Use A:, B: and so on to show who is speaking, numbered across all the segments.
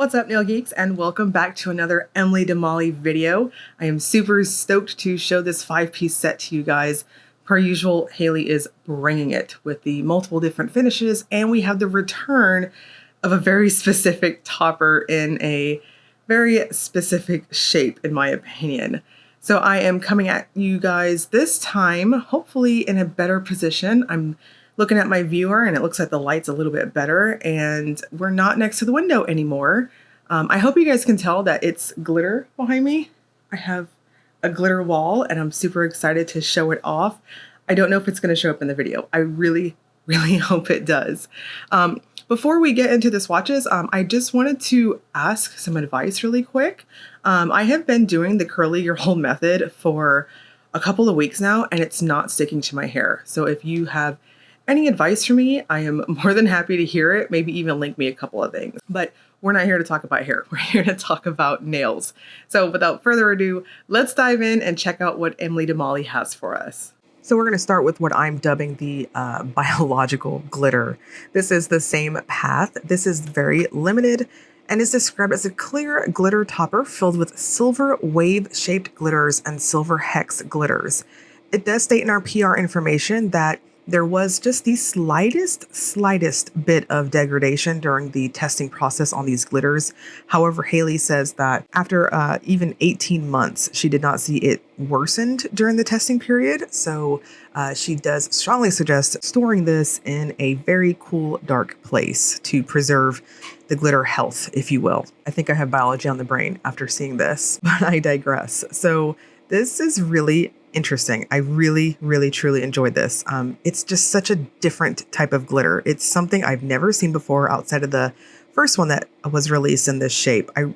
A: What's up, nail geeks, and welcome back to another Emily Damali video. I am super stoked to show this 5-piece set to you guys. Per usual, Haley is bringing it with the multiple different finishes, and we have the return of a very specific topper in a very specific shape, in my opinion. So I am coming at you guys this time, hopefully in a better position. I'm looking at my viewer and it looks like the light's a little bit better and we're not next to the window anymore. I hope you guys can tell that it's glitter behind me. I have a glitter wall and I'm super excited to show it off. I don't know if it's going to show up in the video. I really hope it does. Before we get into the swatches, I just wanted to ask some advice really quick. I have been doing the curly your whole method for a couple of weeks now and it's not sticking to my hair. So if you have any advice for me, I am more than happy to hear it. Maybe even link me a couple of things. But we're not here to talk about hair. We're here to talk about nails. So without further ado, let's dive in and check out what Emily Damali has for us. So we're going to start with what I'm dubbing the biological glitter. This is the same path. This is very limited and is described as a clear glitter topper filled with silver wave-shaped glitters and silver hex glitters. It does state in our PR information that there was just the slightest bit of degradation during the testing process on these glitters. However, Haley says that after even 18 months, she did not see it worsened during the testing period. So she does strongly suggest storing this in a very cool, dark place to preserve the glitter health, if you will. I think I have biology on the brain after seeing this, but I digress. So this is really interesting. I really, truly enjoyed this. It's just such a different type of glitter. It's something I've never seen before outside of the first one that was released in this shape. I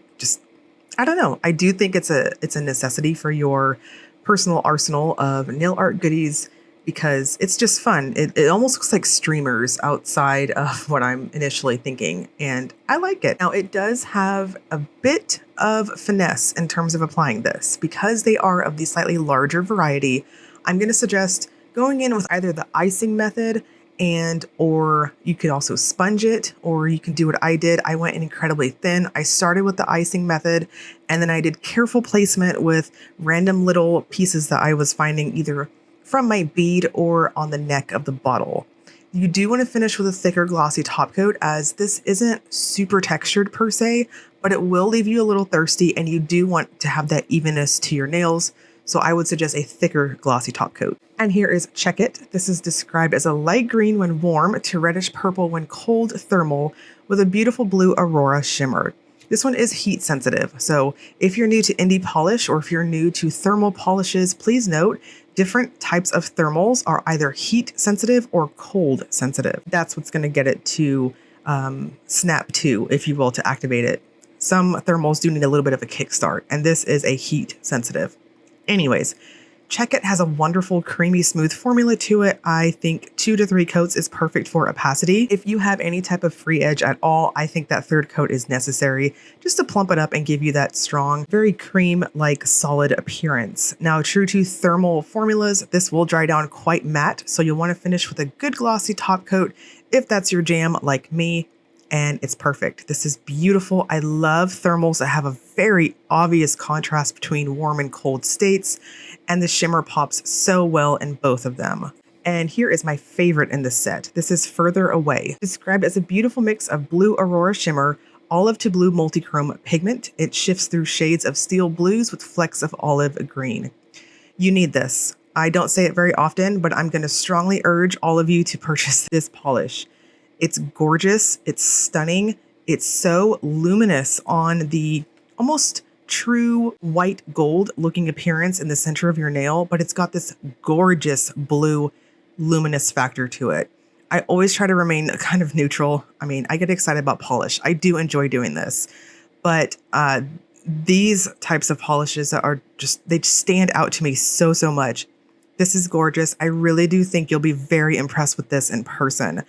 A: don't know. I do think it's a necessity for your personal arsenal of nail art goodies because it's just fun. It almost looks like streamers outside of what I'm initially thinking, and I like it. Now, it does have a bit of finesse in terms of applying this. Because they are of the slightly larger variety, I'm going to suggest going in with either the icing method or you could also sponge it, or you can do what I did. I went in incredibly thin. I started with the icing method, and then I did careful placement with random little pieces that I was finding either from my bead or on the neck of the bottle. You do want to finish with a thicker glossy top coat, as this isn't super textured per se, but it will leave you a little thirsty and you do want to have that evenness to your nails. So I would suggest a thicker glossy top coat. And here is Check It. This is described as a light green when warm to reddish purple when cold thermal with a beautiful blue aurora shimmer. This one is heat sensitive. So if you're new to indie polish or if you're new to thermal polishes, please note different types of thermals are either heat sensitive or cold sensitive. That's what's going to get it to snap to, if you will, to activate it. Some thermals do need a little bit of a kickstart, and this is a heat sensitive. Anyways, Check It has a wonderful creamy smooth formula to it. I think 2 to 3 coats is perfect for opacity. If you have any type of free edge at all, I think that 3rd coat is necessary just to plump it up and give you that strong, very cream-like solid appearance. Now, true to thermal formulas, this will dry down quite matte, so you'll want to finish with a good glossy top coat if that's your jam like me. And it's perfect. This is beautiful. I love thermals that have a very obvious contrast between warm and cold states, and the shimmer pops so well in both of them. And here is my favorite in the set. This is Further Away, described as a beautiful mix of blue aurora shimmer, olive to blue multichrome pigment. It shifts through shades of steel blues with flecks of olive green. You need this. I don't say it very often, but I'm going to strongly urge all of you to purchase this polish. It's gorgeous. It's stunning. It's so luminous on the almost true white gold looking appearance in the center of your nail, but it's got this gorgeous blue luminous factor to it. I always try to remain kind of neutral. I mean, I get excited about polish. I do enjoy doing this, but these types of polishes are they stand out to me so much. This is gorgeous. I really do think you'll be very impressed with this in person.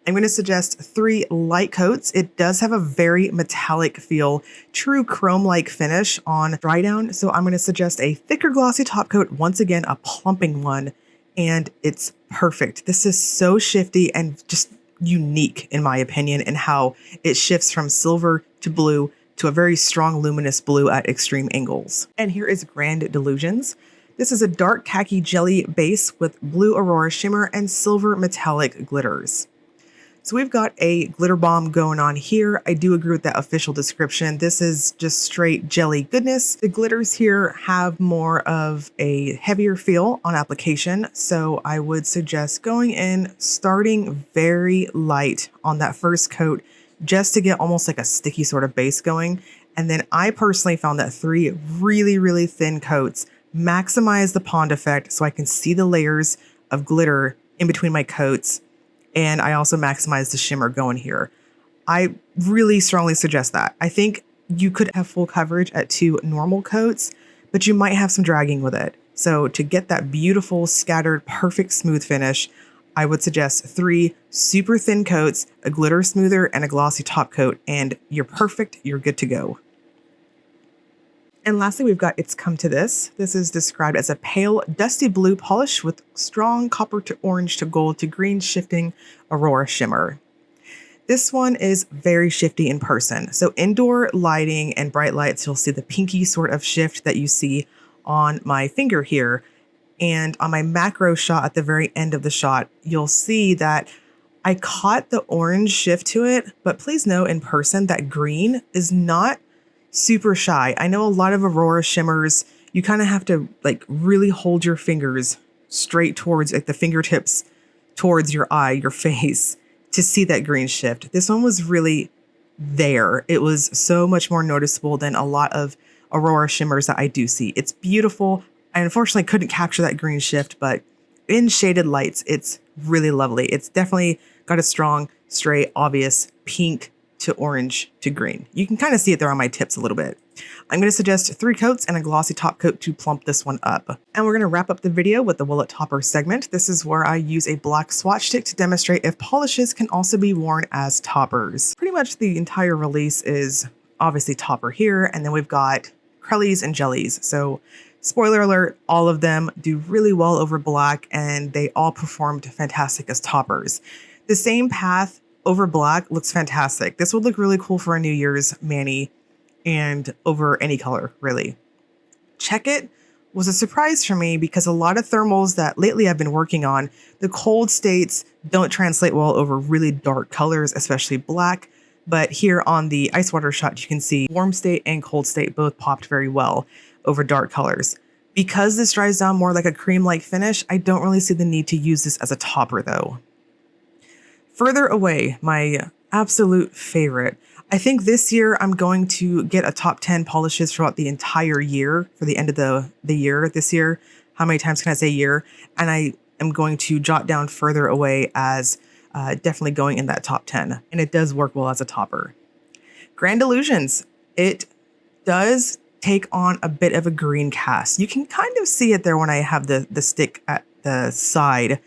A: I'm going to suggest 3 light coats. It does have a very metallic feel, true chrome-like finish on dry down. So I'm going to suggest a thicker glossy top coat, once again, a plumping one, and it's perfect. This is so shifty and just unique in my opinion in how it shifts from silver to blue to a very strong luminous blue at extreme angles. And here is Grand Delusions. This is a dark khaki jelly base with blue aurora shimmer and silver metallic glitters. So we've got a glitter bomb going on here. I do agree with that official description. This is just straight jelly goodness. The glitters here have more of a heavier feel on application. So I would suggest going in, starting very light on that first coat, just to get almost like a sticky sort of base going. And then I personally found that 3 really, really thin coats maximize the pond effect so I can see the layers of glitter in between my coats. And I also maximize the shimmer going here. I really strongly suggest that. I think you could have full coverage at 2 normal coats, but you might have some dragging with it. So to get that beautiful, scattered, perfect smooth finish, I would suggest 3 super thin coats, a glitter smoother, and a glossy top coat, and you're perfect, you're good to go. And lastly, we've got It's Come to This. This is described as a pale, dusty blue polish with strong copper to orange to gold to green shifting aurora shimmer. This one is very shifty in person. So indoor lighting and bright lights, you'll see the pinky sort of shift that you see on my finger here. And on my macro shot at the very end of the shot, you'll see that I caught the orange shift to it, but please know in person that green is not super shy. I know a lot of aurora shimmers, you kind of have to like really hold your fingers straight towards like the fingertips towards your eye, your face to see that green shift. This one was really there. It was so much more noticeable than a lot of aurora shimmers that I do see. It's beautiful. I unfortunately couldn't capture that green shift, but in shaded lights, it's really lovely. It's definitely got a strong, straight, obvious pink to orange to green. You can kind of see it there on my tips a little bit. I'm going to suggest 3 coats and a glossy top coat to plump this one up. And we're going to wrap up the video with the Will It Topper segment. This is where I use a black swatch stick to demonstrate if polishes can also be worn as toppers. Pretty much the entire release is obviously topper here, and then we've got crellies and jellies. So spoiler alert, all of them do really well over black and they all performed fantastic as toppers. The same path over black looks fantastic. This would look really cool for a New Year's mani and over any color, really. Check It was a surprise for me because a lot of thermals that lately I've been working on, the cold states don't translate well over really dark colors, especially black. But here on the ice water shot, you can see warm state and cold state both popped very well over dark colors. Because this dries down more like a cream-like finish, I don't really see the need to use this as a topper though. Further away, my absolute favorite. I think this year I'm going to get a top 10 polishes throughout the entire year for the end of the year this year. How many times can I say year? And I am going to jot down further away as definitely going in that top 10. And it does work well as a topper. Grand Delusions. It does take on a bit of a green cast. You can kind of see it there when I have the stick at the side.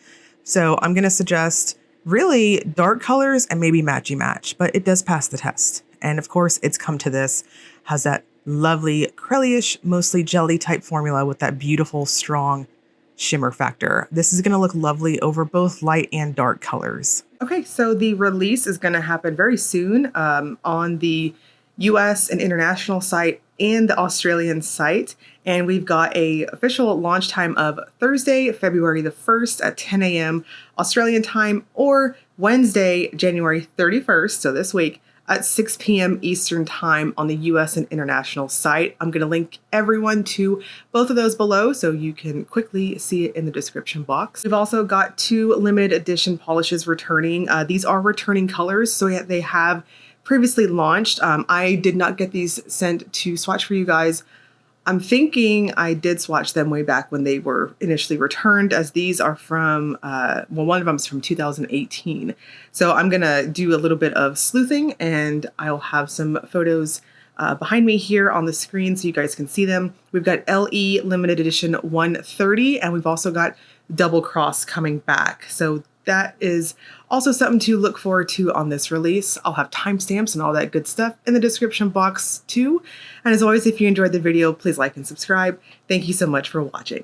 A: So I'm going to suggest really dark colors and maybe matchy match, but it does pass the test. And of course, It's Come to This has that lovely crellyish, mostly jelly type formula with that beautiful, strong shimmer factor. This is going to look lovely over both light and dark colors. Okay, so the release is going to happen very soon on the US and international site and the Australian site. And we've got a official launch time of Thursday, February the 1st at 10 a.m. Australian time, or Wednesday, January 31st, so this week, at 6 p.m. Eastern time on the US and international site. I'm going to link everyone to both of those below so you can quickly see it in the description box. We've also got 2 limited edition polishes returning. These are returning colors, so they have previously launched. I did not get these sent to swatch for you guys. I'm thinking I did swatch them way back when they were initially returned, as these are from, well, one of them is from 2018. So I'm gonna do a little bit of sleuthing and I'll have some photos behind me here on the screen so you guys can see them. We've got LE limited edition 130 and we've also got Double Cross coming back. So that is also something to look forward to on this release. I'll have timestamps and all that good stuff in the description box too. And as always, if you enjoyed the video, please like and subscribe. Thank you so much for watching.